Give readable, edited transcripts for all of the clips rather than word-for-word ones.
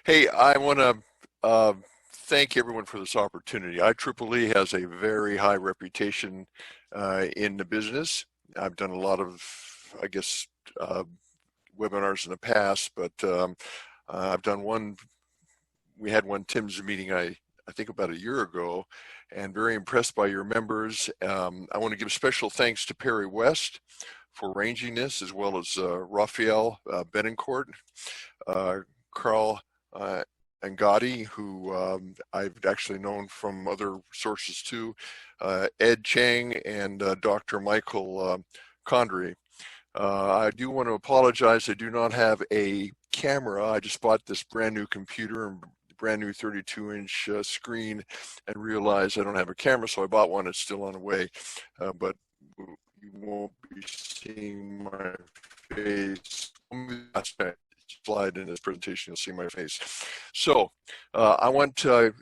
Hey, I want to thank everyone for this opportunity. IEEE has a very high reputation in the business. I've done a lot of, I guess, uh, webinars in the past, but I've done one. We had one TIMS meeting, I think about a year ago, and very impressed by your members. I want to give special thanks to Perry West for arranging this, as well as Raphael Benincourt, Carl and Gotti, who I've actually known from other sources too, Ed Chang and Dr. Michael Condry. I do want to apologize. I do not have a camera. I just bought this brand new computer and brand new 32-inch screen and realized I don't have a camera, so I bought one. It's still on the way, but you won't be seeing my face. Slide in this presentation, you'll see my face. So I want to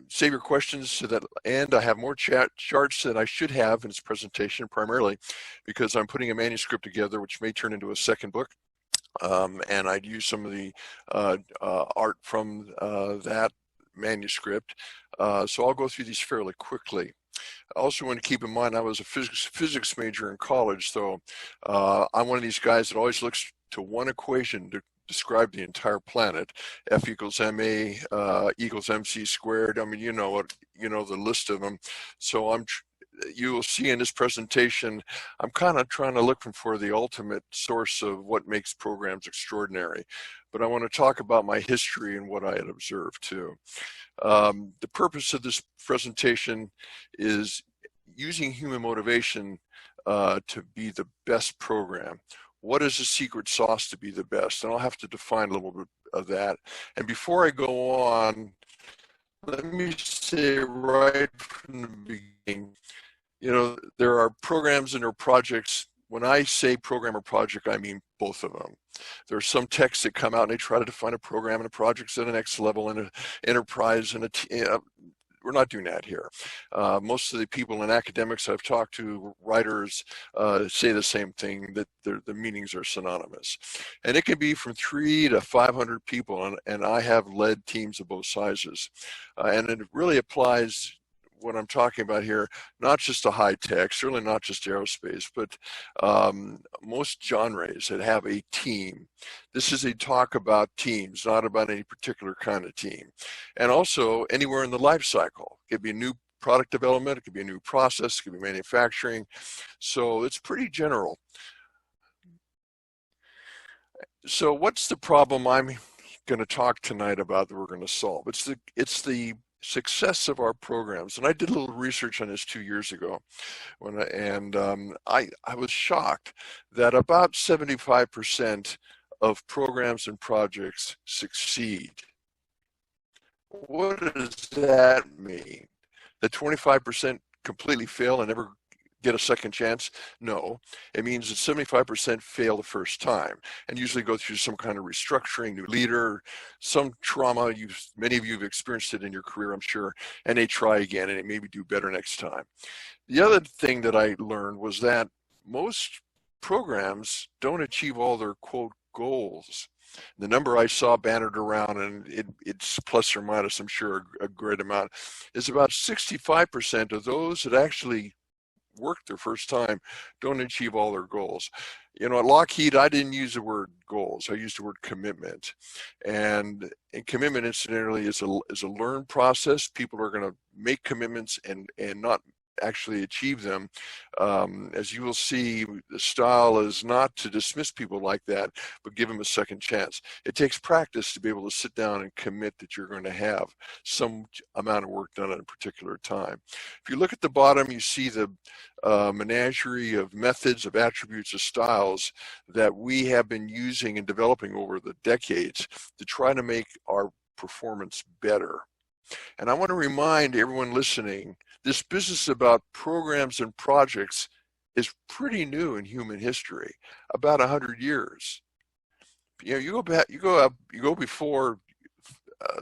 save your questions to that end. I have more charts than I should have in this presentation, primarily because I'm putting a manuscript together which may turn into a second book. And I'd use some of the art from that manuscript. So I'll go through these fairly quickly. I also want to keep in mind I was a physics major in college, so I'm one of these guys that always looks to one equation to describe the entire planet. F equals ma equals mc squared. I mean, you know what, you know the list of them. So you will see in this presentation, I'm kind of trying to look for the ultimate source of what makes programs extraordinary. But I want to talk about my history and what I had observed too. The purpose of this presentation is using human motivation to be the best program. What is the secret sauce to be the best? And I'll have to define a little bit of that. And before I go on, let me say right from the beginning, you know, there are programs and there are projects. When I say program or project, I mean both of them. There are some texts that come out and they try to define a program and a project's at the next level and an enterprise and we're not doing that here. Most of the people in academics I've talked to, writers, say the same thing, that the meanings are synonymous. And it can be from 3 to 500 people, and I have led teams of both sizes. And it really applies what I'm talking about here, not just to high tech, certainly not just aerospace, but most genres that have a team. This is a talk about teams, not about any particular kind of team. And also anywhere in the life cycle. It could be a new product development, it could be a new process, it could be manufacturing. So it's pretty general. So what's the problem I'm going to talk tonight about that we're going to solve? It's the success of our programs. And I did a little research on this 2 years ago, I was shocked that about 75% of programs and projects succeed. What does that mean? That 25% completely fail and never get a second chance? No, it means that 75% fail the first time and usually go through some kind of restructuring, new leader, some trauma. Many of you have experienced it in your career, I'm sure, and they try again and they maybe do better next time. The other thing that I learned was that most programs don't achieve all their quote goals. The number I saw bannered around, and it's plus or minus, I'm sure, a great amount, is about 65% of those that actually work their first time don't achieve all their goals. You know, at Lockheed, I didn't use the word goals. I used the word commitment. And commitment, incidentally, is a learned process. People are going to make commitments and not actually achieve them. As you will see, the style is not to dismiss people like that, but give them a second chance. It takes practice to be able to sit down and commit that you're going to have some amount of work done at a particular time. If you look at the bottom, you see the menagerie of methods, of attributes, of styles that we have been using and developing over the decades to try to make our performance better. And I want to remind everyone listening, this business about programs and projects is pretty new in human history, about 100 years. You know, you go back, you go before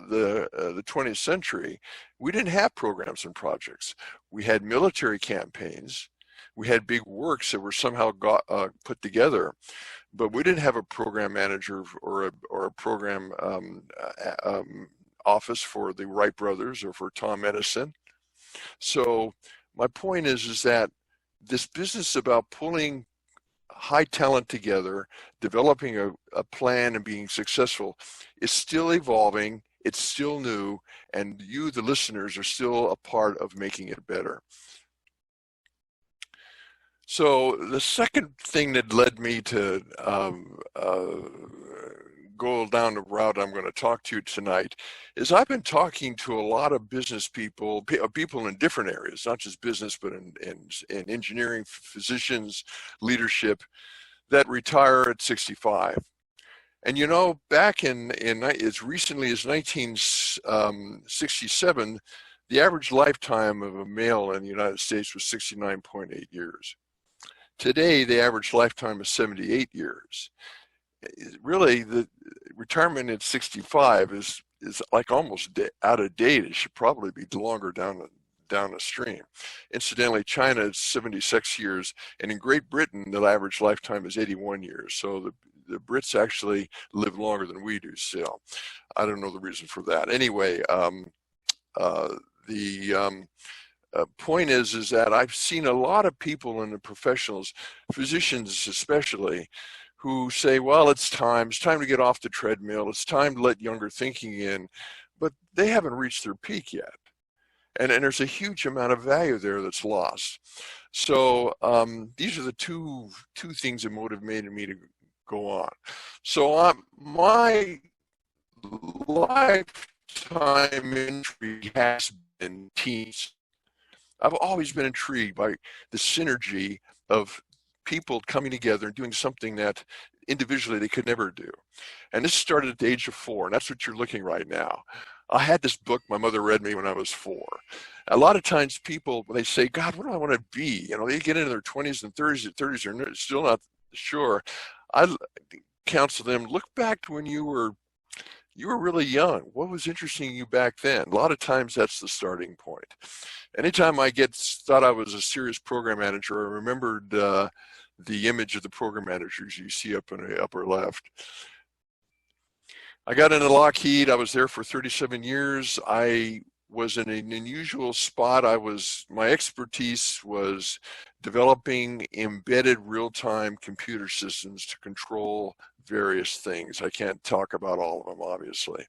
the 20th century, we didn't have programs and projects. We had military campaigns. We had big works that were somehow put together. but we didn't have a program manager or a program office for the Wright brothers or for Tom Edison. So my point is that this business about pulling high talent together, developing a plan and being successful is still evolving, it's still new, and you, the listeners, are still a part of making it better. So the second thing that led me to go down the route I'm going to talk to you tonight is I've been talking to a lot of business people, people in different areas, not just business, but in engineering, physicians, leadership, that retire at 65. And you know, back in as recently as 1967, the average lifetime of a male in the United States was 69.8 years. Today, the average lifetime is 78 years. Really, the retirement at 65 is like almost out of date. It should probably be longer down the stream. Incidentally, China is 76 years, and in Great Britain, the average lifetime is 81 years. So the Brits actually live longer than we do still. I don't know the reason for that. Anyway, the point is that I've seen a lot of people in the professionals, physicians especially, who say, well, it's time to get off the treadmill, it's time to let younger thinking in, but they haven't reached their peak yet. And there's a huge amount of value there that's lost. So these are the two things that motivated me to go on. So my lifetime intrigue has been teams. I've always been intrigued by the synergy of people coming together and doing something that individually they could never do. And this started at the age of 4, and that's what you're looking right now. I had this book my mother read me when I was 4. A lot of times people, when they say, God, what do I want to be? You know, they get into their 20s and 30s are still not sure. I counsel them, look back to when you were really young. What was interesting you back then? A lot of times that's the starting point. Anytime I thought I was a serious program manager, I remembered the image of the program managers you see up in the upper left. I got into Lockheed. I was there for 37 years. I was in an unusual spot. My expertise was developing embedded real-time computer systems to control various things. I can't talk about all of them, obviously,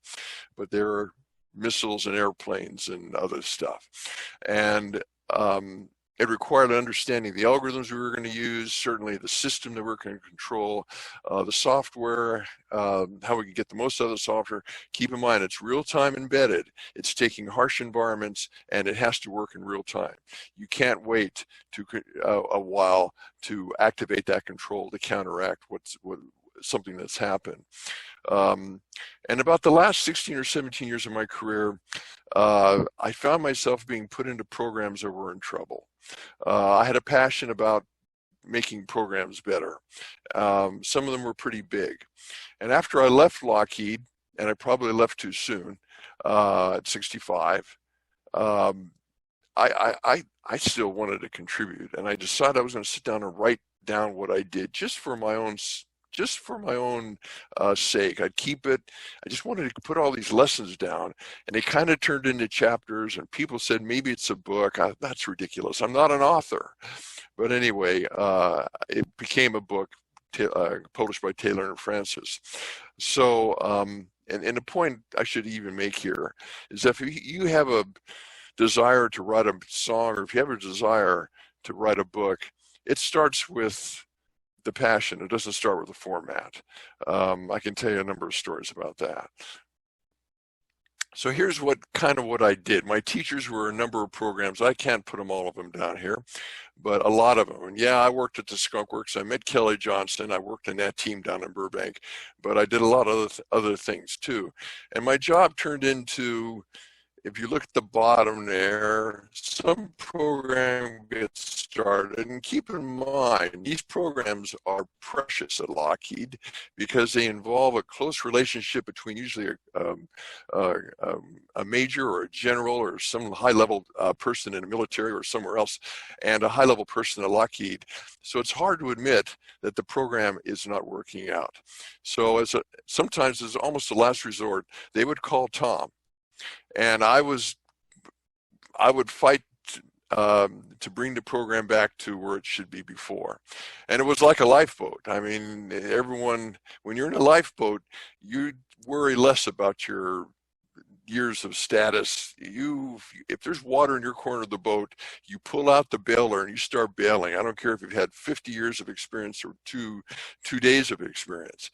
but there are missiles and airplanes and other stuff. And it required understanding the algorithms we were going to use, certainly the system that we're going to control, the software, how we can get the most out of the software. Keep in mind, it's real-time embedded. It's taking harsh environments, and it has to work in real time. You can't wait a while to activate that control to counteract something that's happened. And about the last 16 or 17 years of my career, I found myself being put into programs that were in trouble. I had a passion about making programs better. Some of them were pretty big. And after I left Lockheed, and I probably left too soon at 65, I still wanted to contribute. And I decided I was going to sit down and write down what I did just for my own sake. I'd keep it. I just wanted to put all these lessons down, and they kind of turned into chapters, and people said, maybe it's a book. That's ridiculous. I'm not an author. But anyway, it became a book published by Taylor and Francis. So, and the point I should even make here is that if you have a desire to write a song, or if you have a desire to write a book, it starts with the passion. It doesn't start with the format. I can tell you a number of stories about that. So here's what I did. My teachers were a number of programs. I can't put all of them down here, but a lot of them. And yeah, I worked at the Skunk Works. I met Kelly Johnston. I worked in that team down in Burbank, but I did a lot of other things too. And my job turned into, if you look at the bottom there, some program gets started. And keep in mind, these programs are precious at Lockheed because they involve a close relationship between usually a major or a general or some high-level person in the military or somewhere else, and a high-level person at Lockheed. So it's hard to admit that the program is not working out. So sometimes as almost a last resort, they would call Tom, and I would fight to bring the program back to where it should be before. And it was like a lifeboat. I mean, everyone, when you're in a lifeboat, you worry less about your years of status. If there's water in your corner of the boat, you pull out the bailer and you start bailing. I don't care if you've had 50 years of experience or two days of experience.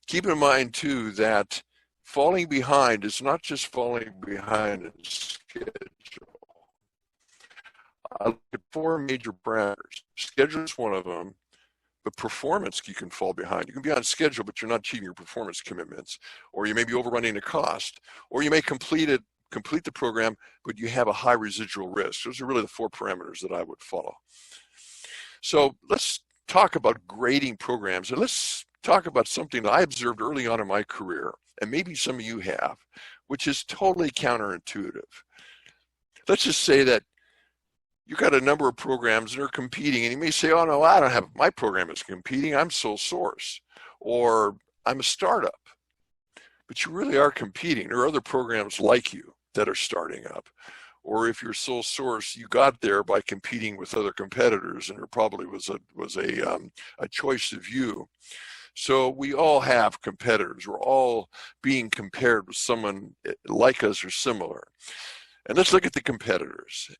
Keep in mind too that falling behind is not just falling behind in schedule. I look at four major parameters. Schedule is one of them, but performance, you can fall behind. You can be on schedule, but you're not achieving your performance commitments, or you may be overrunning the cost, or you may complete the program, but you have a high residual risk. Those are really the four parameters that I would follow. So let's talk about grading programs, and let's talk about something that I observed early on in my career, and maybe some of you have, which is totally counterintuitive. Let's just say that you've got a number of programs that are competing, and you may say, oh no, I don't have, my program is competing, I'm sole source, or I'm a startup. But you really are competing. There are other programs like you that are starting up. Or if you're sole source, you got there by competing with other competitors, and there probably was a choice of you. So we all have competitors. We're all being compared with someone like us or similar. And let's look at the competitors.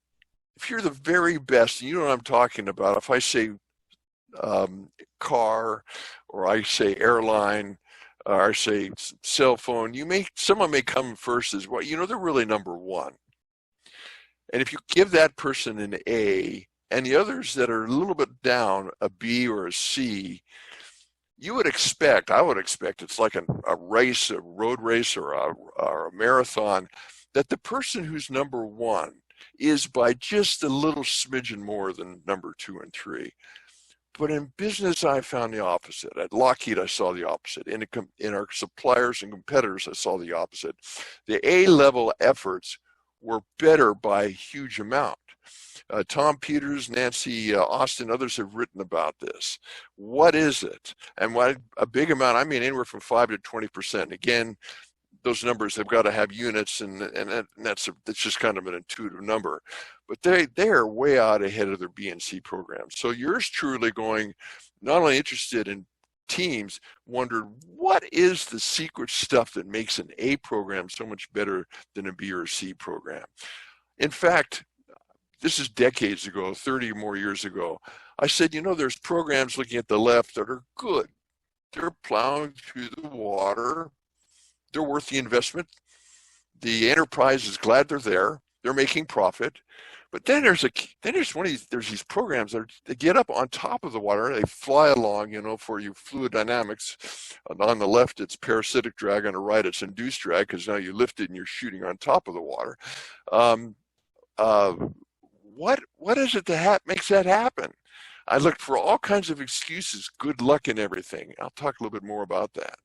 If you're the very best, and you know what I'm talking about, if I say car, or I say airline, or I say cell phone, someone may come first as well. You know, they're really number one. And if you give that person an A, and the others that are a little bit down, a B or a C, I would expect, it's like a race, a road race, or a marathon, that the person who's number one is by just a little smidgen more than number 2 and 3. But in business, I found the opposite. At Lockheed, I saw the opposite. In our suppliers and competitors, I saw the opposite. The A-level efforts were better by a huge amount. Tom Peters, Nancy Austin, others have written about this. What is it? And a big amount, I mean anywhere from 5 to 20%. Again, those numbers have got to have units, and that's just kind of an intuitive number. But they are way out ahead of their B and C programs. So yours truly going, not only interested in teams, wondered what is the secret stuff that makes an A program so much better than a B or C program. In fact, this is decades ago, 30 or more years ago. I said, you know, there's programs looking at the left that are good. They're plowing through the water. They're worth the investment. The enterprise is glad they're there. They're making profit. But then there's these programs that get up on top of the water. They fly along, you know, for you fluid dynamics. On the left, it's parasitic drag. On the right, it's induced drag, because now you lift it and you're shooting on top of the water. What is it that makes that happen? I looked for all kinds of excuses, good luck and everything. I'll talk a little bit more about that.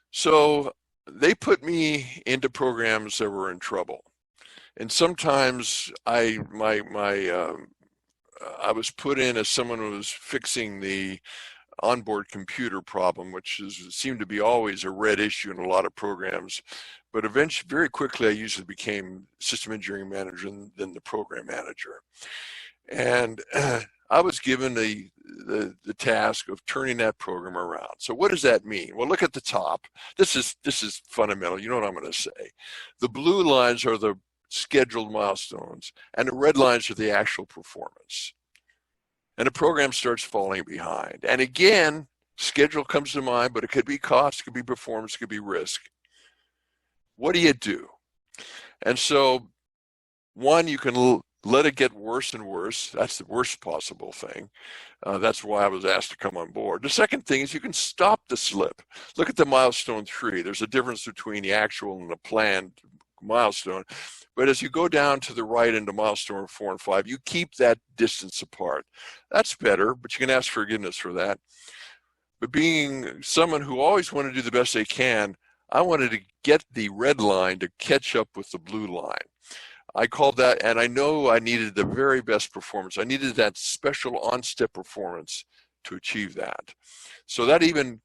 So they put me into programs that were in trouble. And sometimes I was put in as someone who was fixing the onboard computer problem, which seemed to be always a red issue in a lot of programs. But eventually, very quickly, I usually became system engineering manager and then the program manager. And I was given the task of turning that program around. So what does that mean? Well, look at the top. This is fundamental. You know what I'm going to say. The blue lines are the scheduled milestones, and the red lines are the actual performance. And the program starts falling behind. And again, schedule comes to mind, but it could be cost, it could be performance, it could be risk. What do you do? And so, one, you can let it get worse and worse. That's the worst possible thing. That's why I was asked to come on board. The second thing is you can stop the slip. Look at the milestone 3. There's a difference between the actual and the planned milestone. But as you go down to the right into milestone 4 and 5, you keep that distance apart. That's better, but you can ask forgiveness for that. But being someone who always wanted to do the best they can, I wanted to get the red line to catch up with the blue line. I called that, and I know I needed the very best performance. I needed that special on-step performance to achieve that. So that even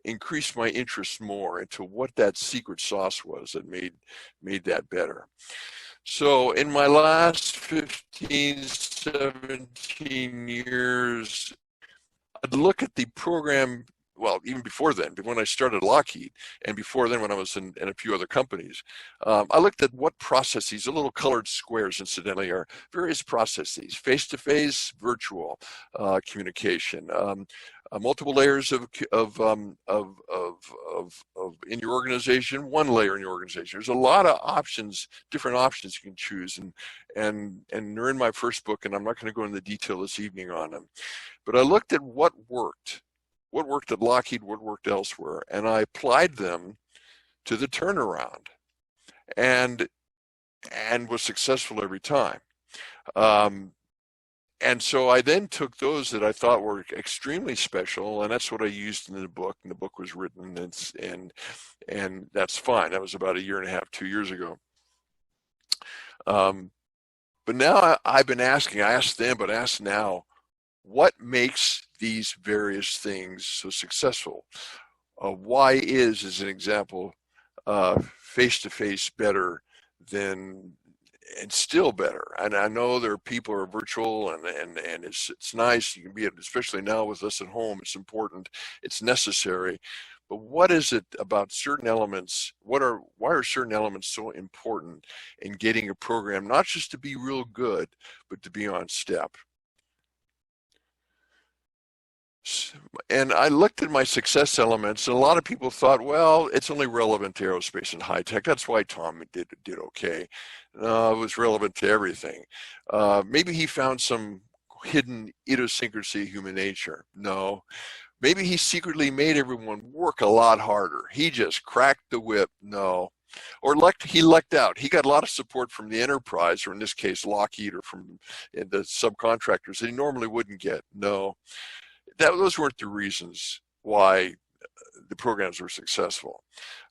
increased my interest more into what that secret sauce was that made that better. So in my last 15, 17 years, I'd look at the program, well, even before then, when I started Lockheed, and before then when I was in a few other companies, I looked at what processes, the little colored squares, incidentally, are various processes: face-to-face, virtual communication, multiple layers of in your organization, one layer in your organization. There's a lot of options, different options you can choose, and they're in my first book, and I'm not going to go into detail this evening on them. But I looked at what worked at Lockheed, what worked elsewhere, and I applied them to the turnaround, and was successful every time. And so I then took those that I thought were extremely special, and that's what I used in the book. And the book was written, and that's fine. That was about 1.5 years, 2 years ago. But now I've been asking, I asked them, but ask now, what makes these various things so successful? Why is, as an example, face-to-face better than, and still better? And I know there are people who are virtual, and it's nice. You can be, especially now with us at home, it's important, it's necessary. But what is it about certain elements? Why are certain elements so important in getting a program, not just to be real good, but to be on step? And I looked at my success elements, and a lot of people thought, well, it's only relevant to aerospace and high tech. That's why Tom did okay. No, it was relevant to everything. Maybe he found some hidden idiosyncrasy of human nature. No. Maybe he secretly made everyone work a lot harder. He just cracked the whip. No. Or he lucked out. He got a lot of support from the enterprise, or in this case, Lockheed, or from the subcontractors that he normally wouldn't get. No. Those weren't the reasons why the programs were successful.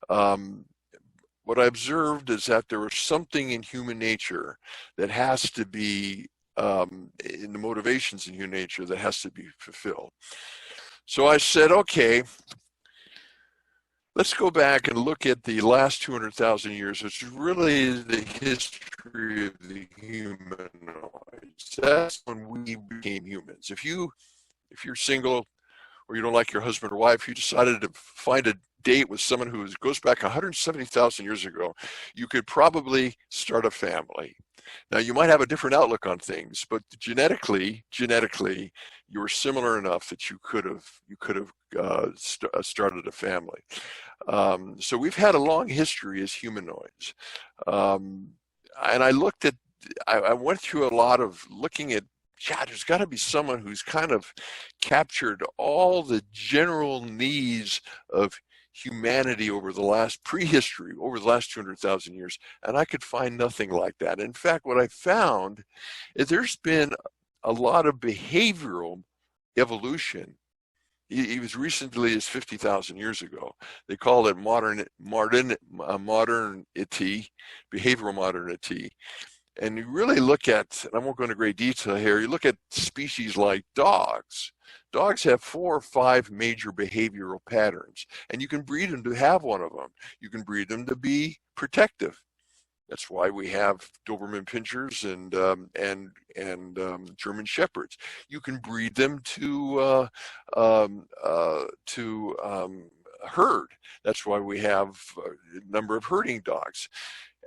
What I observed is that there was something in human nature that has to be, in the motivations in human nature, that has to be fulfilled. So I said, okay, let's go back and look at the last 200,000 years, which is really the history of the humanoids. That's when we became humans. If you're single, or you don't like your husband or wife, you decided to find a date with someone who goes back 170,000 years ago, you could probably start a family. Now, you might have a different outlook on things, but genetically, you were similar enough that you could have started a family. So we've had a long history as humanoids, and I went through a lot of looking at, yeah, there's got to be someone who's kind of captured all the general needs of humanity over the last prehistory, over the last 200,000 years, and I could find nothing like that. In fact, what I found is there's been a lot of behavioral evolution. It was recently as 50,000 years ago. They call it modernity, behavioral modernity. And you really look at, and I won't go into great detail here, you look at species like dogs. Dogs have 4 or 5 major behavioral patterns, and you can breed them to have one of them. You can breed them to be protective. That's why we have Doberman Pinschers and German Shepherds. You can breed them to herd. That's why we have a number of herding dogs.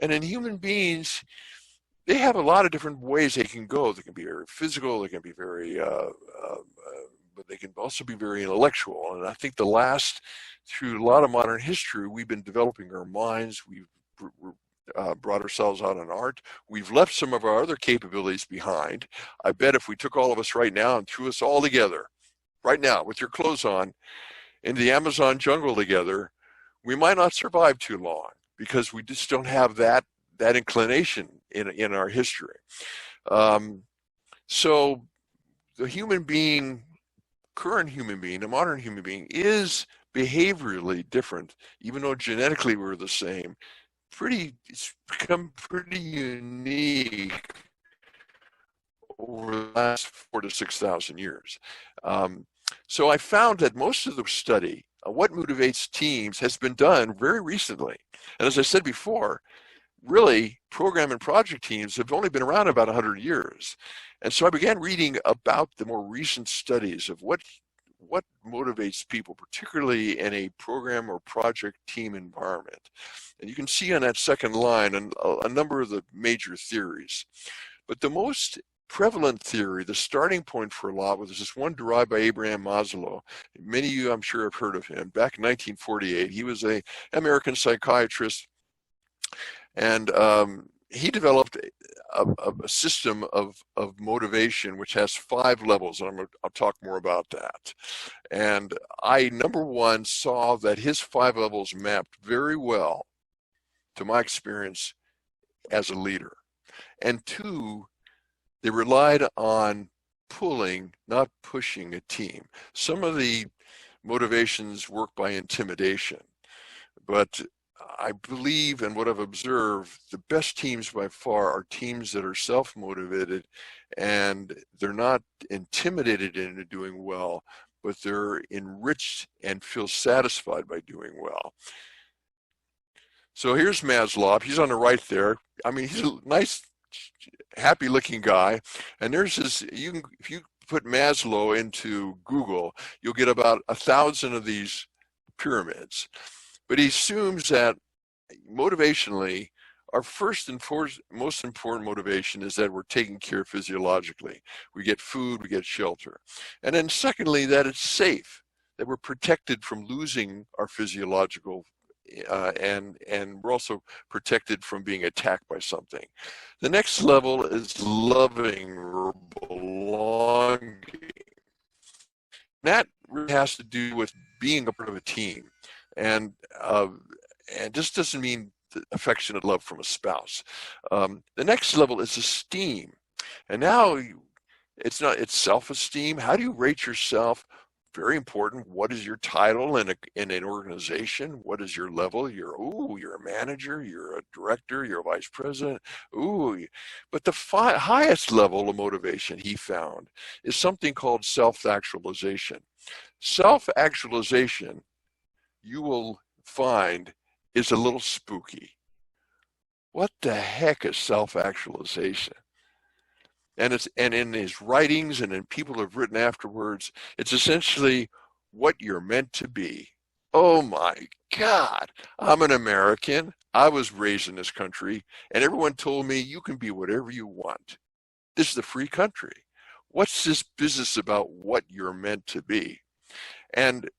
And in human beings, they have a lot of different ways they can go. They can be very physical, they can be very, but they can also be very intellectual. And I think through a lot of modern history, we've been developing our minds, we've brought ourselves out in art, we've left some of our other capabilities behind. I bet if we took all of us right now and threw us all together, right now, with your clothes on, into the Amazon jungle together, we might not survive too long, because we just don't have that that inclination in our history. So the human being, current human being, the modern human being, is behaviorally different, even though genetically we're the same. It's become pretty unique over the last 4,000 to 6,000 years. So I found that most of the study, what motivates teams, has been done very recently. And as I said before, really, program and project teams have only been around about 100 years. And so I began reading about the more recent studies of what motivates people, particularly in a program or project team environment. And you can see on that second line a number of the major theories. But the most prevalent theory, the starting point for a lot, was this one derived by Abraham Maslow. Many of you, I'm sure, have heard of him. Back in 1948, he was an American psychiatrist, and he developed a system of motivation which has 5 levels, and I'll talk more about that. And I, number one, saw that his 5 levels mapped very well to my experience as a leader. And 2, they relied on pulling, not pushing a team. Some of the motivations work by intimidation, but I believe, and what I've observed, the best teams by far are teams that are self-motivated, and they're not intimidated into doing well, but they're enriched and feel satisfied by doing well. So here's Maslow. He's on the right there. I mean, he's a nice, happy-looking guy. And there's this, if you put Maslow into Google, you'll get about 1,000 of these pyramids. But he assumes that motivationally, our first and most important motivation is that we're taken care of physiologically. We get food, we get shelter. And then secondly, that it's safe, that we're protected from losing our physiological and we're also protected from being attacked by something. The next level is loving or belonging. That really has to do with being a part of a team. And this doesn't mean affectionate love from a spouse. The next level is esteem. And now it's self-esteem. How do you rate yourself? Very important. What is your title in an organization? What is your level? You're a manager, you're a director, you're a vice president. But the highest level of motivation he found is something called self-actualization. Self-actualization, you will find, is a little spooky. What the heck is self-actualization? And in his writings and in people have written afterwards, it's essentially what you're meant to be. Oh my God, I'm an American. I was raised in this country, and everyone told me you can be whatever you want. This is a free country. What's this business about what you're meant to be? And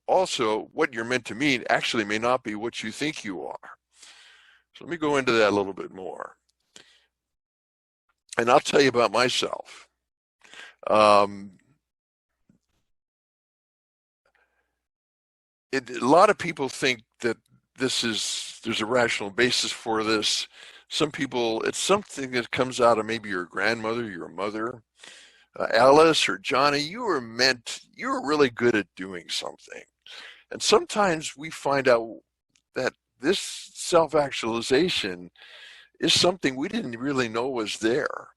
also, what you're meant to mean actually may not be what you think you are. So let me go into that a little bit more. And I'll tell you about myself. A lot of people think that there's a rational basis for this. Some people, it's something that comes out of maybe your grandmother, your mother. Alice or Johnny, you were really good at doing something. And sometimes we find out that this self-actualization is something we didn't really know was there.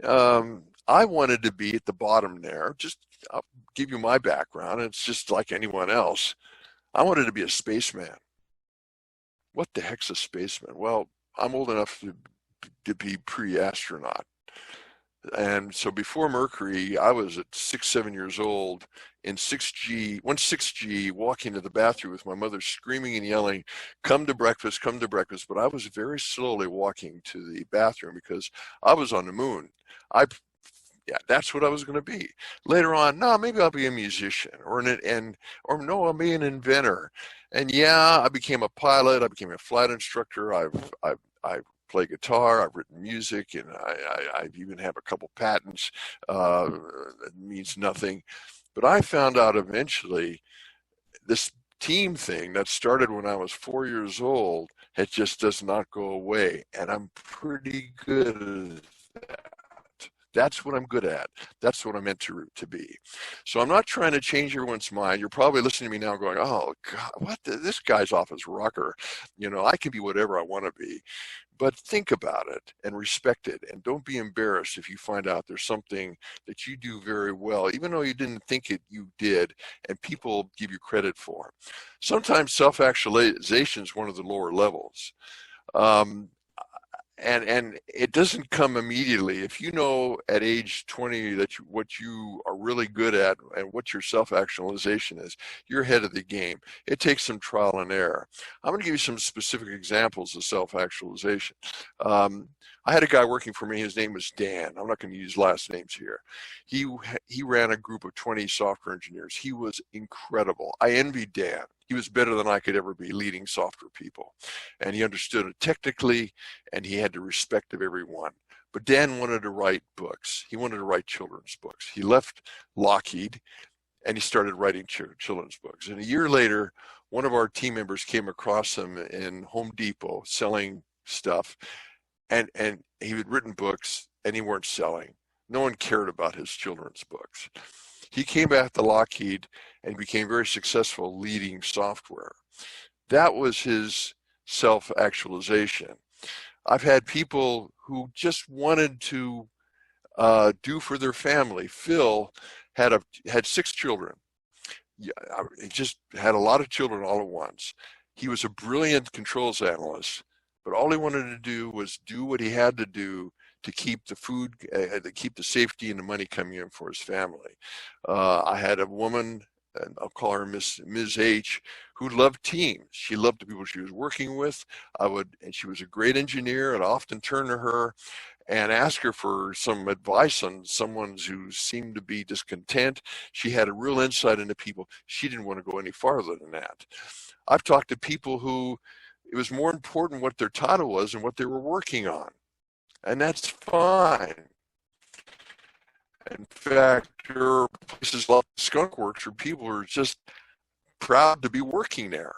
I wanted to be at the bottom there. I'll give you my background. It's just like anyone else. I wanted to be a spaceman. What the heck's a spaceman? Well, I'm old enough to be pre-astronaut. And so before Mercury, I was at 6, 7 years old in 6G, walking to the bathroom with my mother screaming and yelling, come to breakfast, come to breakfast. But I was very slowly walking to the bathroom because I was on the moon. That's what I was going to be. Later on, no, maybe I'll be a musician or no, I'll be an inventor. And yeah, I became a pilot. I became a flight instructor. I've play guitar, I've written music, and I even have a couple patents. That means nothing. But I found out eventually this team thing that started when I was 4 years old It just does not go away, and I'm pretty good at that. That's what I'm good at. That's what I'm meant to be. So I'm not trying to change everyone's mind. You're probably listening to me now going, oh, God, this guy's off his rocker. I can be whatever I want to be. But think about it and respect it, and don't be embarrassed if you find out there's something that you do very well, even though you didn't think it you did, and people give you credit for. Sometimes self-actualization is one of the lower levels. Um, and it doesn't come immediately. If you know at age 20 that what you are really good at and what your self-actualization is, you're ahead of the game. It takes some trial and error. I'm going to give you some specific examples of self-actualization. Um, I had a guy working for me. His name was Dan. I'm not going to use last names here. He ran a group of 20 software engineers. He was incredible. I envied Dan. He was better than I could ever be leading software people, and he understood it technically, and he had the respect of everyone. But Dan wanted to write books. He wanted to write children's books. He left Lockheed and he started writing children's books. And a year later, one of our team members came across him in Home Depot selling stuff, and he had written books and he weren't selling. No one cared about his children's books. He came back to Lockheed and became very successful leading software. That was his self-actualization. I've had people who just wanted to do for their family. Phil had 6 children. He just had a lot of children all at once. He was a brilliant controls analyst, but all he wanted to do was do what he had to do to keep the food, to keep the safety and the money coming in for his family. I had a woman, and I'll call her Ms. H, who loved teams. She loved the people she was working with. And she was a great engineer. I'd often turn to her and ask her for some advice on someone who seemed to be discontent. She had a real insight into people. She didn't want to go any farther than that. I've talked to people who it was more important what their title was and what they were working on. And that's fine. In fact, there are places like Skunk Works where people are just proud to be working there.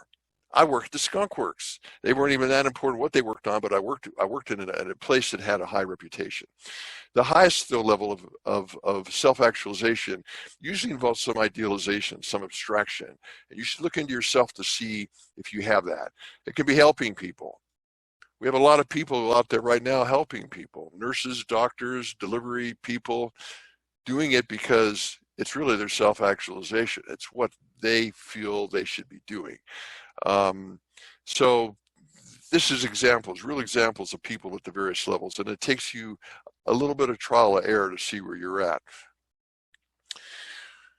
I worked at the Skunk Works. They weren't even that important what they worked on, but I worked in a place that had a high reputation. The highest though level of self-actualization usually involves some idealization, some abstraction. And you should look into yourself to see if you have that. It can be helping people. We have a lot of people out there right now helping people, nurses, doctors, delivery people, doing it because it's really their self-actualization. It's what they feel they should be doing. So this is examples, real examples of people at the various levels, and it takes you a little bit of trial and error to see where you're at.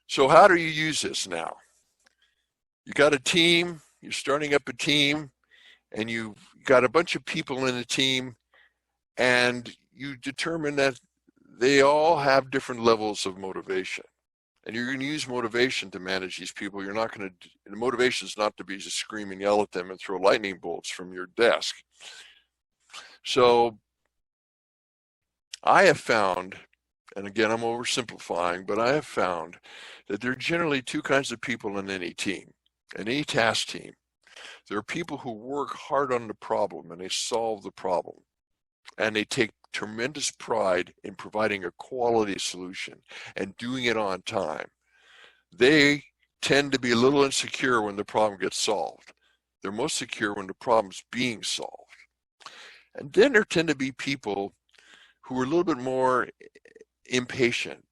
So how do you use this now? You got a team, you're starting up a team, and you've got a bunch of people in a team, and you determine that they all have different levels of motivation. And you're going to use motivation to manage these people. You're not going to, the motivation is not to be just scream and yell at them and throw lightning bolts from your desk. So I have found, and again, I'm oversimplifying, but I have found that there are generally 2 kinds of people in any team, in any task team. There are people who work hard on the problem and they solve the problem, and they take tremendous pride in providing a quality solution and doing it on time. They tend to be a little insecure when the problem gets solved. They're most secure when the problem's being solved. And then there tend to be people who are a little bit more impatient.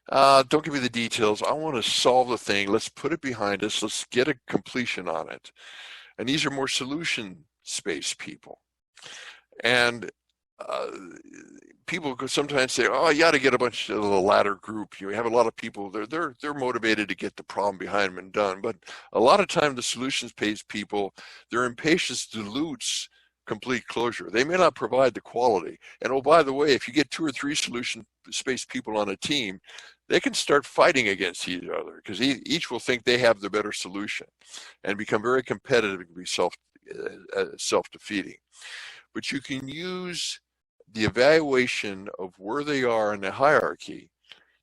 Don't give me the details. I want to solve the thing. Let's put it behind us. Let's get a completion on it. And these are more solution-based people. And people could sometimes say, oh, you got to get a bunch of the latter group. You have a lot of people, they're motivated to get the problem behind them and done. But a lot of time the solutions-based people, their impatience dilutes complete closure. They may not provide the quality. And oh, by the way, if you get 2 or 3 solution-based people on a team, they can start fighting against each other because each will think they have the better solution and become very competitive and be self-defeating. But you can use the evaluation of where they are in the hierarchy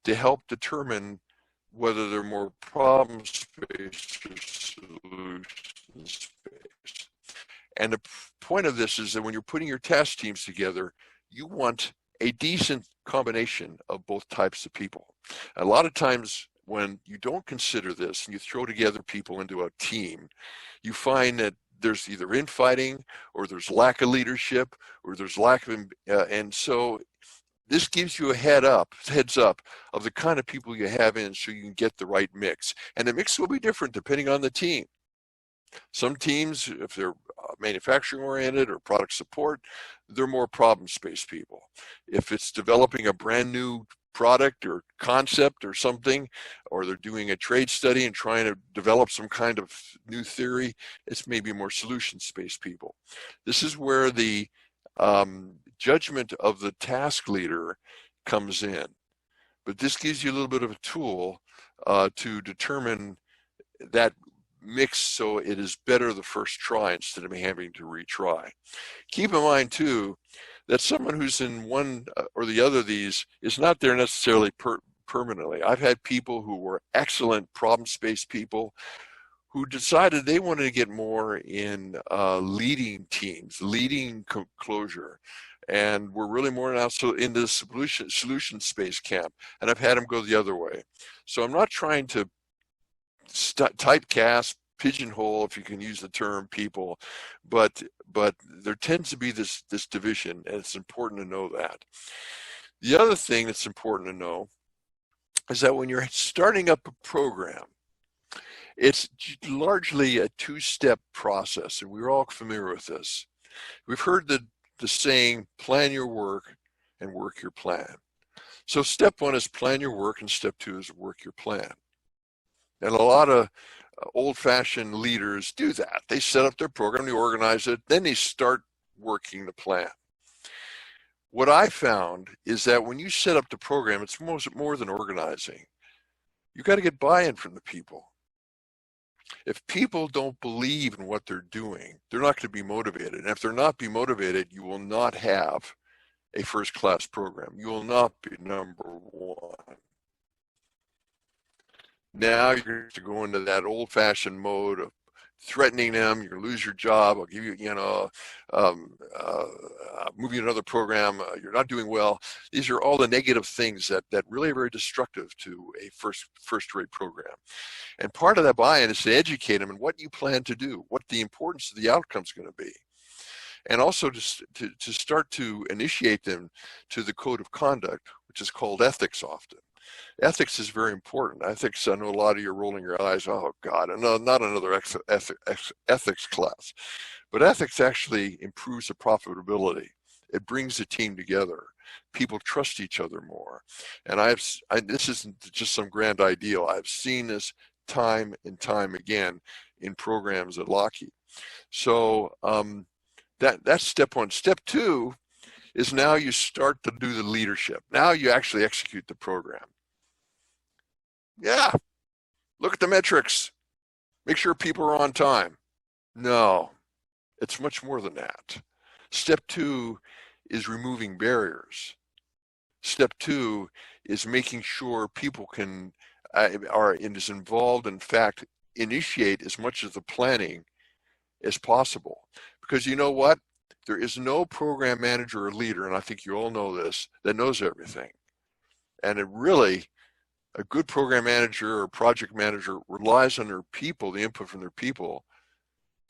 to help determine whether they're more problem-based or solutions-based. And the point of this is that when you're putting your task teams together, you want a decent combination of both types of people. A lot of times when you don't consider this and you throw together people into a team, you find that there's either infighting or there's lack of leadership or there's lack of, and so this gives you a heads up of the kind of people you have in so you can get the right mix. And the mix will be different depending on the team. Some teams, if they're manufacturing oriented or product support, they're more problem space people. If it's developing a brand new product or concept or something, or they're doing a trade study and trying to develop some kind of new theory, it's maybe more solution space people. This is where the judgment of the task leader comes in. But this gives you a little bit of a tool to determine that mix so it is better the first try instead of having to retry. Keep in mind too that someone who's in one or the other of these is not there necessarily permanently. I've had people who were excellent problem space people who decided they wanted to get more in leading teams, leading closure, and we're really more now so in the solution space camp, and I've had them go the other way. So I'm not trying to typecast, pigeonhole, if you can use the term, people, but there tends to be this division, and it's important to know that. The other thing that's important to know is that when you're starting up a program, it's largely a two-step process, and we're all familiar with this. We've heard the saying, plan your work and work your plan. So step one is plan your work, and step two is work your plan. And a lot of old-fashioned leaders do that. They set up their program, they organize it, then they start working the plan. What I found is that when you set up the program, it's more than organizing. You got to get buy-in from the people. If people don't believe in what they're doing, they're not going to be motivated. And if they're not be motivated, you will not have a first-class program. You will not be number one. Now you're going to go into that old-fashioned mode of threatening them. You're going to lose your job. I'll give you, move you to another program. You're not doing well. These are all the negative things that really are very destructive to a first-rate program. And part of that buy-in is to educate them on what you plan to do, what the importance of the outcome is going to be, and also to start to initiate them to the code of conduct, which is called ethics often. Ethics is very important. Ethics, I know a lot of you are rolling your eyes, oh God, not another ethics class. But ethics actually improves the profitability. It brings the team together. People trust each other more. And this isn't just some grand ideal. I've seen this time and time again in programs at Lockheed. So that's step one. Step two is now you start to do the leadership. Now you actually execute the program. Yeah, look at the metrics. Make sure people are on time. No, it's much more than that. Step two is removing barriers. Step two is making sure people are involved, in fact, initiate as much of the planning as possible. Because you know what? There is no program manager or leader, and I think you all know this, that knows everything. And it really, a good program manager or project manager relies on their people, the input from their people,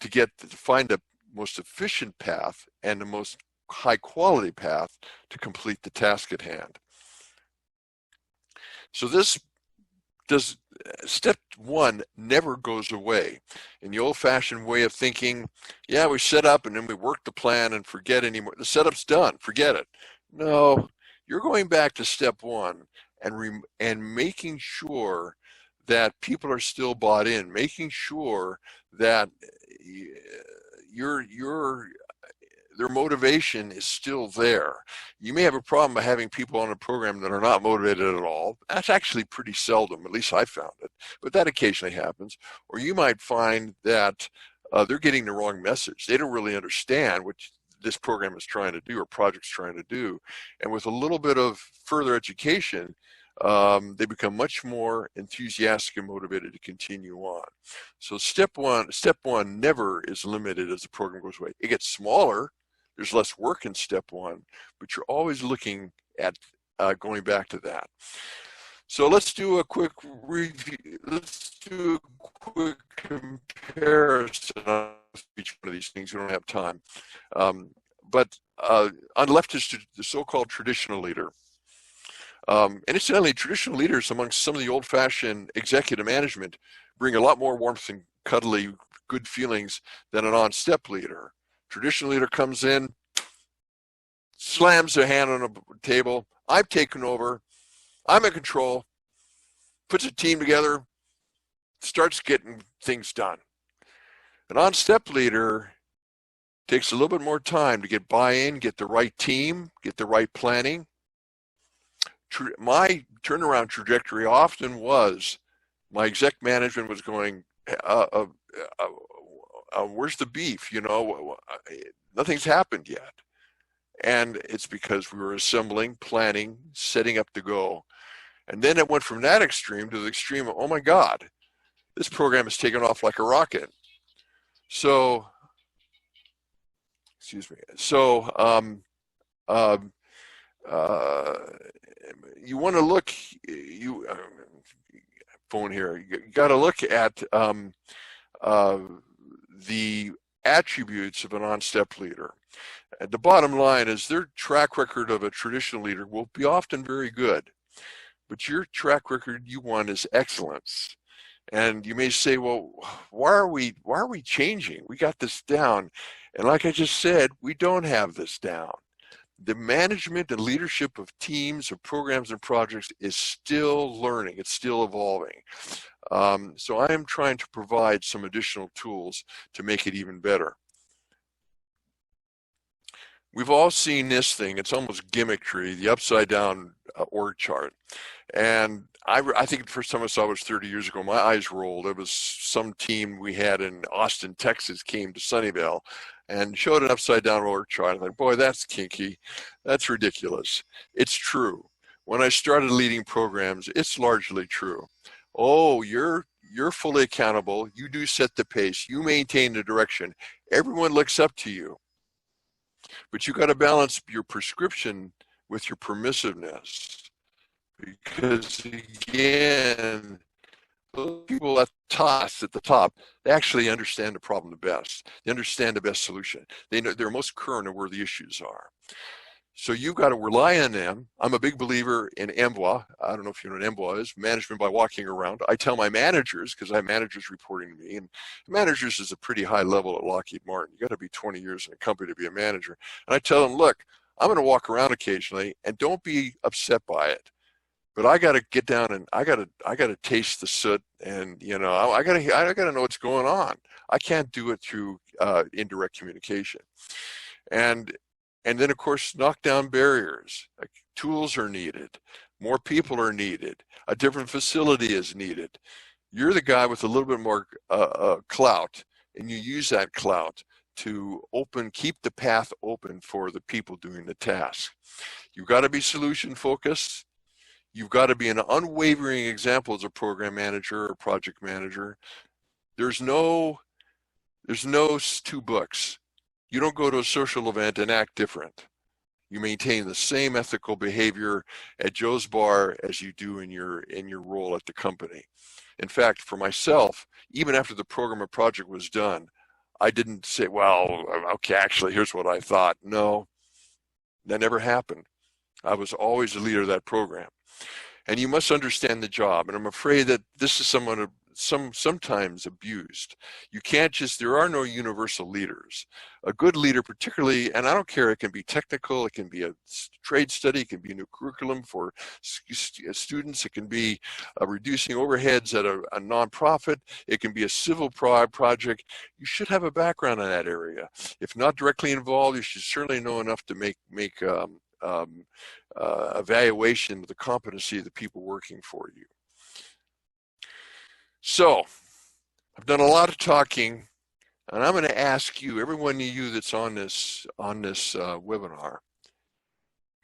to find the most efficient path and the most high quality path to complete the task at hand. So step one never goes away. In the old-fashioned way of thinking, yeah, we set up and then we work the plan and forget anymore. The setup's done, forget it. No, you're going back to step one and making sure that people are still bought in, making sure that their motivation is still there. You may have a problem by having people on a program that are not motivated at all. That's actually pretty seldom, at least I found it, but that occasionally happens. Or you might find that they're getting the wrong message. They don't really understand what this program is trying to do or project's trying to do. And with a little bit of further education, they become much more enthusiastic and motivated to continue on. So step one never is limited as the program goes away. It gets smaller. There's less work in step one, but you're always looking at going back to that. So let's do a quick review. Let's do a quick comparison of each one of these things. We don't have time. But on the left is the so-called traditional leader. And incidentally, traditional leaders amongst some of the old-fashioned executive management bring a lot more warmth and cuddly good feelings than an on-step leader. Traditional leader comes in, slams their hand on a table. I've taken over. I'm in control. Puts a team together, starts getting things done. An on-step leader takes a little bit more time to get buy-in, get the right team, get the right planning. My turnaround trajectory often was my exec management was going, where's the beef? You know, nothing's happened yet. And it's because we were assembling, planning, setting up to go. And then it went from that extreme to the extreme of, oh my God, this program has taken off like a rocket. So, excuse me. So, you want to look, phone here, you got to look at the attributes of an on-step leader. And the bottom line is their track record of a traditional leader will be often very good, but your track record you want is excellence. And you may say, well, why are we changing? We got this down. And like I just said, we don't have this down. The management and leadership of teams, of programs and projects is still learning. It's still evolving. So I am trying to provide some additional tools to make it even better. We've all seen this thing. It's almost gimmickry, the upside down org chart. And I think the first time I saw it was 30 years ago. My eyes rolled. It was some team we had in Austin, Texas came to Sunnyvale and showed an upside down org chart. I thought, boy, that's kinky. That's ridiculous. It's true. When I started leading programs, it's largely true. Oh, you're fully accountable. You do set the pace. You maintain the direction. Everyone looks up to you. But you got to balance your prescription with your permissiveness. Because again, those people at the top, they actually understand the problem the best. They understand the best solution. They know they're most current on where the issues are. So you've got to rely on them. I'm a big believer in MBWA. I don't know if you know what MBWA is, management by walking around. I tell my managers, because I have managers reporting to me, and managers is a pretty high level at Lockheed Martin. You got to be 20 years in a company to be a manager. And I tell them, look, I'm going to walk around occasionally, and don't be upset by it. But I got to get down and I got to taste the soot, and you know I got to know what's going on. I can't do it through indirect communication, and then of course knock down barriers. Like, tools are needed, more people are needed, a different facility is needed. You're the guy with a little bit more clout, and you use that clout to keep the path open for the people doing the task. You've got to be solution focused. You've got to be an unwavering example as a program manager or project manager. There's no two books. You don't go to a social event and act different. You maintain the same ethical behavior at Joe's Bar as you do in your role at the company. In fact, for myself, even after the program or project was done, I didn't say, well, okay, actually, here's what I thought. No, that never happened. I was always the leader of that program. And you must understand the job. And I'm afraid that this is sometimes abused. You can't just, there are no universal leaders. A good leader, particularly, and I don't care, it can be technical, it can be a trade study, it can be a new curriculum for students, it can be reducing overheads at a nonprofit, it can be a civil project. You should have a background in that area. If not directly involved, you should certainly know enough to make evaluation of the competency of the people working for you. So I've done a lot of talking, and I'm going to ask you, every one of you that's on this webinar,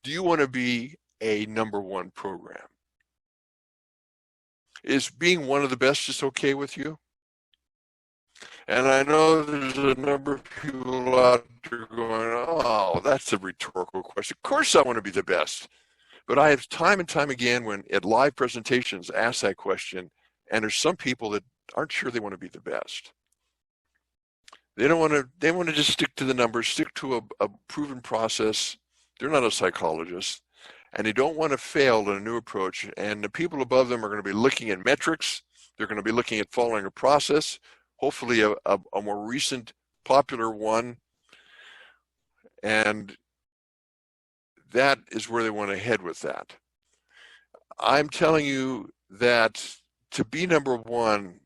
do you want to be a #1 program? Is being one of the best just okay with you? And I know there's a number of people out there going, oh, that's a rhetorical question. Of course I want to be the best. But I have time and time again when at live presentations ask that question, and there's some people that aren't sure they want to be the best. They don't want to, they want to just stick to the numbers, stick to a proven process. They're not a psychologist, and they don't want to fail in a new approach. And the people above them are going to be looking at metrics. They're going to be looking at following a process, hopefully a more recent popular one. And that is where they want to head with that. I'm telling you that to be number one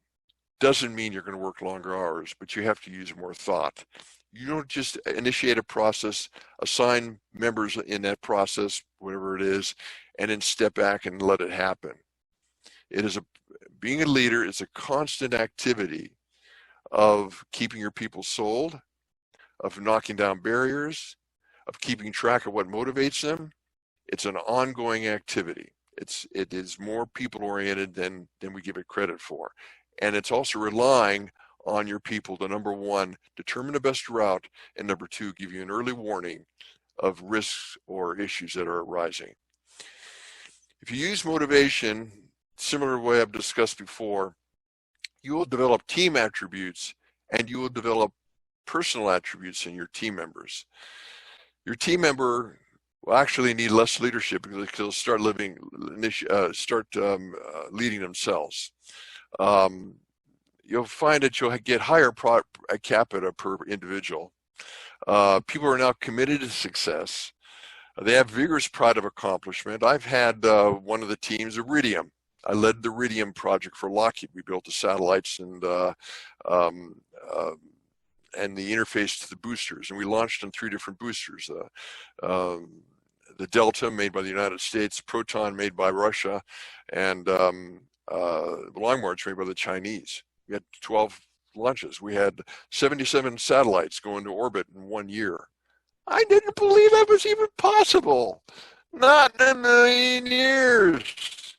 doesn't mean you're going to work longer hours, but you have to use more thought. You don't just initiate a process, assign members in that process, whatever it is, and then step back and let it happen. It is being a leader is a constant activity of keeping your people sold, of knocking down barriers, of keeping track of what motivates them. It's an ongoing activity. It is more people oriented than we give it credit for. And it's also relying on your people to, number one, determine the best route, and number two, give you an early warning of risks or issues that are arising. If you use motivation, similar to the way I've discussed before, you will develop team attributes and you will develop personal attributes in your team members. Your team member will actually need less leadership because they'll start leading themselves. You'll find that you'll get higher per capita per individual. People are now committed to success. They have vigorous pride of accomplishment. I've had one of the teams, Iridium. I led the Iridium project for Lockheed. We built the satellites and the interface to the boosters, and we launched on 3 different boosters. The Delta, made by the United States, Proton, made by Russia, and the Long March, made by the Chinese. We had 12 launches. We had 77 satellites go into orbit in 1 year. I didn't believe that was even possible. Not in a million years.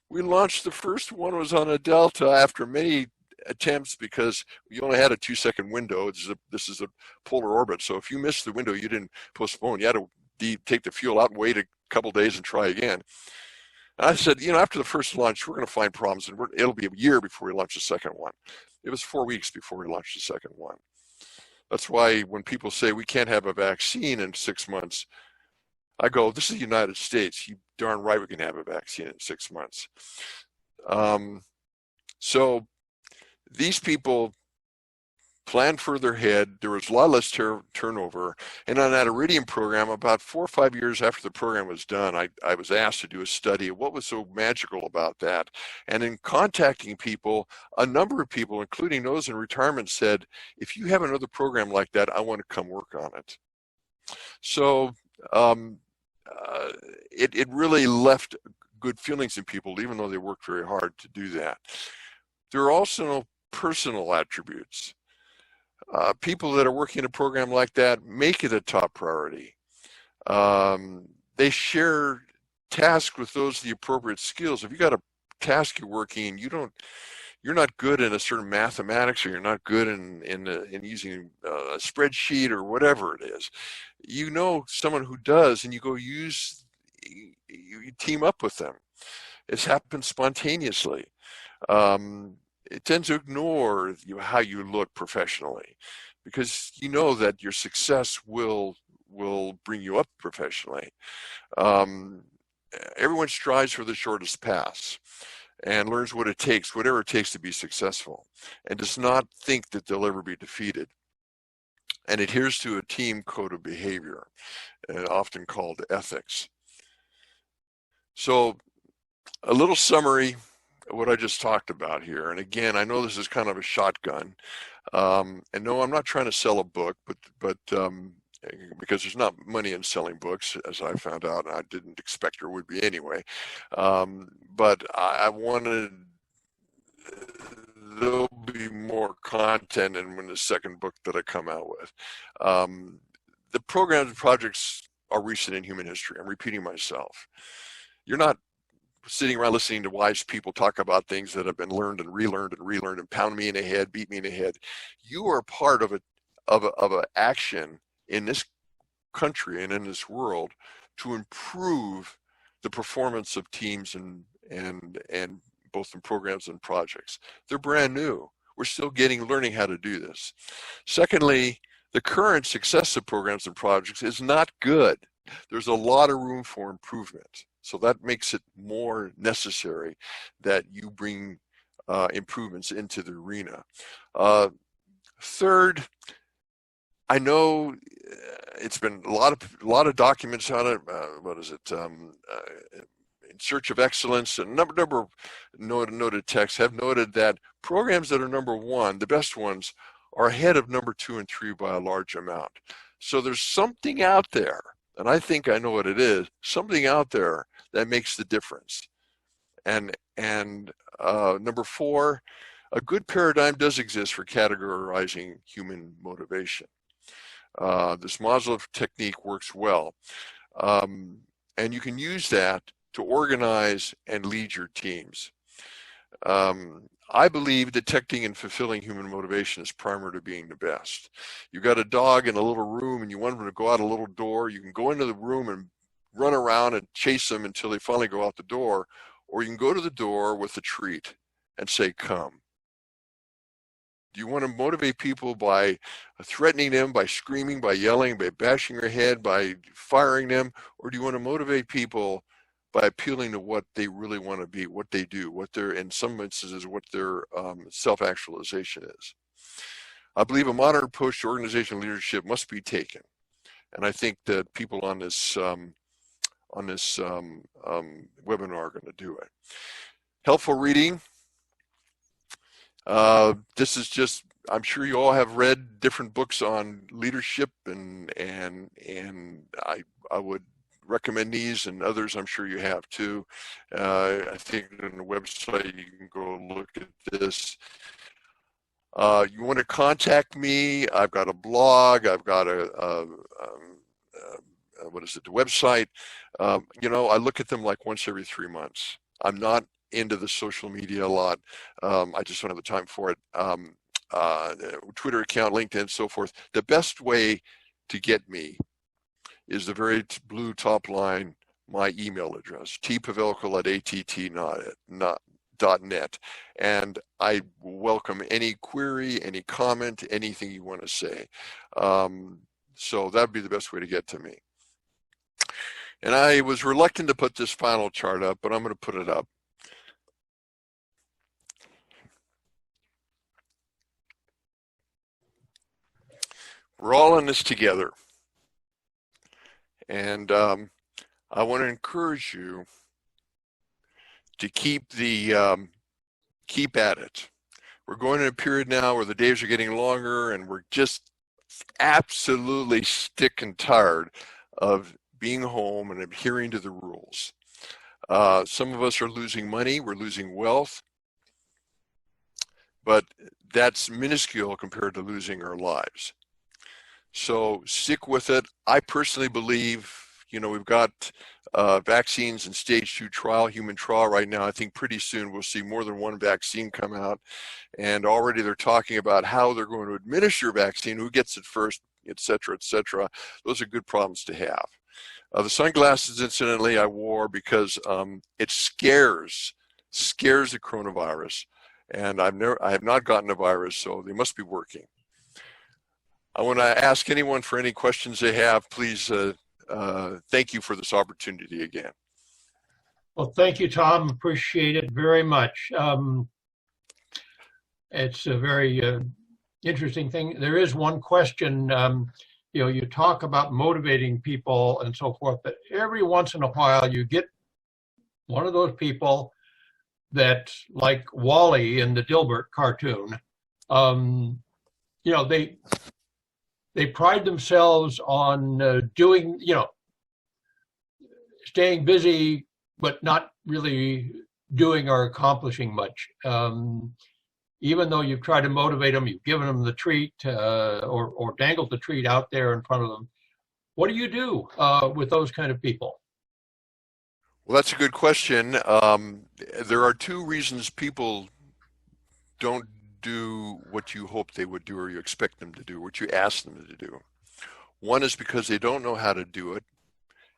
We launched, the first one was on a Delta after many attempts because we only had a 2-second window. This is a polar orbit, so if you missed the window, you didn't postpone. You had to take the fuel out and wait a couple days and try again. And I said, after the first launch, we're going to find problems, and it'll be a year before we launch the second one. It was 4 weeks before we launched the second one. That's why when people say we can't have a vaccine in 6 months, I go, this is the United States. You darn right we can have a vaccine in 6 months. So these people planned further ahead. There was a lot less turnover. And on that Iridium program, about 4 or 5 years after the program was done, I was asked to do a study of what was so magical about that. And in contacting people, a number of people, including those in retirement, said, if you have another program like that, I want to come work on it. So it really left good feelings in people, even though they worked very hard to do that. There are also personal attributes. People that are working in a program like that make it a top priority. They share tasks with those with the appropriate skills. If you got a task you're working and you're not good in a certain mathematics, or you're not good in using a spreadsheet or whatever it is, someone who does, and you team up with them. It's happened spontaneously. It tends to ignore how you look professionally, because you know that your success will bring you up professionally. Everyone strives for the shortest path and learns what it takes, whatever it takes to be successful, and does not think that they'll ever be defeated, and adheres to a team code of behavior, often called ethics. So a little summary of what I just talked about here. And again, I know this is kind of a shotgun. And no, I'm not trying to sell a book, but because there's not money in selling books, as I found out, and I didn't expect there would be anyway. But I wanted, there'll be more content in the second book that I come out with. The programs and projects are recent in human history. I'm repeating myself. You're not sitting around listening to wise people talk about things that have been learned and relearned and pound me in the head, beat me in the head. You are part of a action in this country and in this world to improve the performance of teams and both in programs and projects. They're brand new. We're still learning how to do this. Secondly, the current success of programs and projects is not good. There's a lot of room for improvement. So that makes it more necessary that you bring improvements into the arena. Third, I know it's been a lot of documents on it. What is it? In Search of Excellence, and number of noted texts have noted that programs that are number one, the best ones, are ahead of number 2 and 3 by a large amount. So there's something out there, and I think I know what it is, something out there that makes the difference. And number 4, a good paradigm does exist for categorizing human motivation. This Maslow technique works well. And you can use that to organize and lead your teams. I believe detecting and fulfilling human motivation is primary to being the best. You've got a dog in a little room and you want them to go out a little door. You can go into the room and run around and chase them until they finally go out the door, or you can go to the door with a treat and say, come. Do you want to motivate people by threatening them, by screaming, by yelling, by bashing their head, by firing them? Or do you want to motivate people by appealing to what they really want to be, what they do, what their, in some instances, what their self-actualization is? I believe a modern approach to organizational leadership must be taken. And I think that people on this webinar are going to do it. Helpful reading. This is just, I'm sure you all have read different books on leadership, and I would recommend these, and others I'm sure you have too. I think on the website you can go look at this. You want to contact me, I've got a blog, I've got what is it, the website. You know, I look at them like once every 3 months. I'm not into the social media a lot. I just don't have the time for it. Twitter account, LinkedIn, so forth. The best way to get me is the very blue top line, my email address, tpavelko@att.net. And I welcome any query, any comment, anything you want to say. So that'd be the best way to get to me. And I was reluctant to put this final chart up, but I'm going to put it up. We're all in this together. And I want to encourage you to keep at it. We're going in a period now where the days are getting longer, and we're just absolutely sick and tired of being home and adhering to the rules. Some of us are losing money, we're losing wealth, but that's minuscule compared to losing our lives. So stick with it. I personally believe, you know, we've got vaccines in stage 2 trial, human trial right now. I think pretty soon we'll see more than one vaccine come out. And already they're talking about how they're going to administer vaccine, who gets it first, et cetera, et cetera. Those are good problems to have. The sunglasses, incidentally, I wore because it scares the coronavirus. And I have not gotten a virus, so they must be working. I want to ask anyone for any questions they have. Please, thank you for this opportunity again. Well, thank you, Tom. Appreciate it very much. It's a very interesting thing. There is one question, you know, you talk about motivating people and so forth, but every once in a while you get one of those people that, like Wally in the Dilbert cartoon, you know, they pride themselves on doing, you know, staying busy, but not really doing or accomplishing much. Even though you've tried to motivate them, you've given them the treat or dangled the treat out there in front of them. What do you do with those kind of people? Well, that's a good question. There are two reasons people don't do what you hope they would do or you expect them to do, what you ask them to do. One is because they don't know how to do it,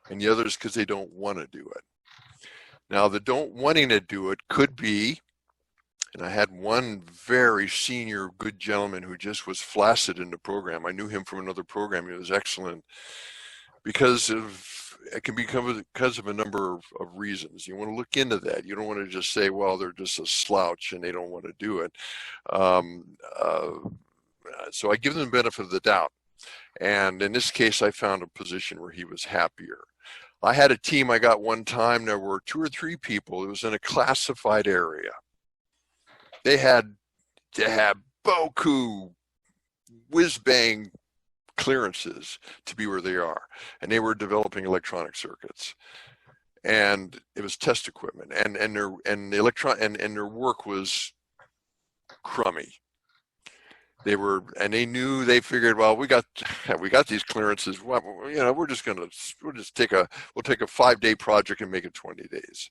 and the other is because they don't want to do it. Now, the don't wanting to do it could be, and I had one very senior good gentleman who just was flaccid in the program. I knew him from another program. He was excellent because of it can be because of a number of reasons. You want to look into that. You don't want to just say, well, they're just a slouch and they don't want to do it. Um, uh, so I give them the benefit of the doubt. And in this case, I found a position where he was happier. I had a team I got one time. There were 2 or 3 people. It was in a classified area. They had to have Boku whiz bang clearances to be where they are, and they were developing electronic circuits, and it was test equipment, and their work was crummy. They knew, they figured, well, we got these clearances. Well, we'll just take a 5-day project and make it 20 days.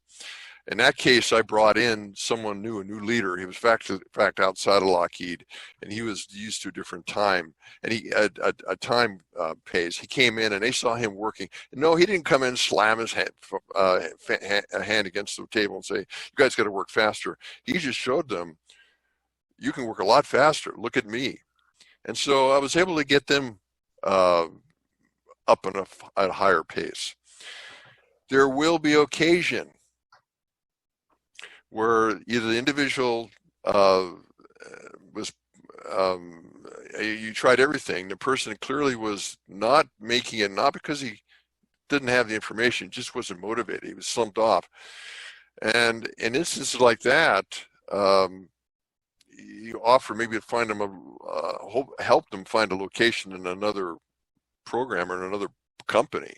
In that case, I brought in someone new, a new leader. He was in fact outside of Lockheed, and he was used to a different time, and a time pace. He came in, and they saw him working. And no, he didn't come in, slam his hand against the table, and say, "You guys got to work faster." He just showed them, "You can work a lot faster. Look at me." And so I was able to get them up at a higher pace. There will be occasion where either the individual was you tried everything. The person clearly was not making it, not because he didn't have the information, just wasn't motivated. He was slumped off. And in instances like that, you offer maybe to find them help them find a location in another program or in another company,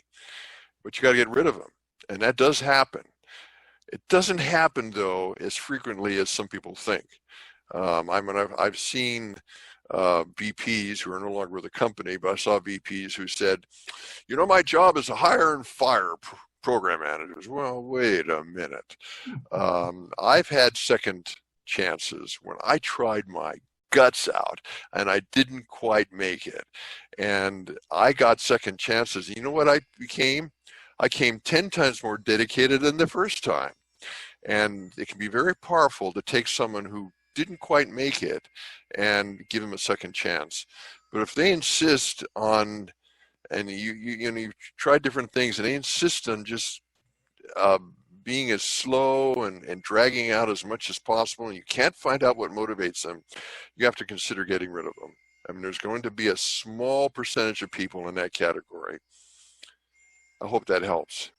but you got to get rid of them, and that does happen. It doesn't happen, though, as frequently as some people think. I've seen VPs who are no longer with the company, but I saw VPs who said, my job is to hire and fire program managers. Well, wait a minute. I've had second chances when I tried my guts out and I didn't quite make it. And I got second chances. You know what I became? I came 10 times more dedicated than the first time. And it can be very powerful to take someone who didn't quite make it and give them a second chance. But if they insist on, and you try different things, and they insist on just being as slow and dragging out as much as possible, and you can't find out what motivates them, you have to consider getting rid of them. I mean, there's going to be a small percentage of people in that category. I hope that helps.